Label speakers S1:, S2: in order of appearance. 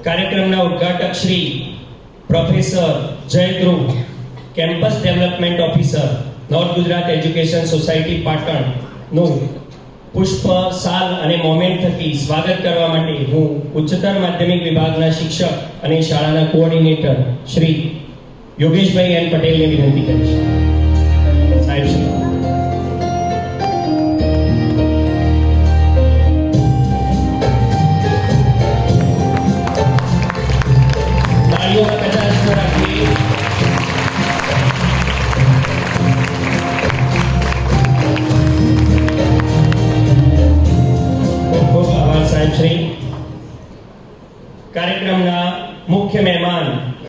S1: કાર્યક્રમના ઉદ્ઘાટક Shri professor Jay Dhruv, campus development officer, north Gujarat education society Patan નું પુષ્પ, શાલ અને મોમેન્ટ થકી સ્વાગત કરવા માટે હું ઉચ્ચતર માધ્યમિક વિભાગના શિક્ષક અને શાળાના કોઓર્ડિનેટર શ્રી યોગેશભાઈ એન પટેલને વિનંતી કરીશ. સાહેબ શ્રી તાળીઓના કચાશ રાખીએ. ખૂબ આભાર સાહેબ શ્રી. કાર્યક્રમના મુખ્ય મહેમાન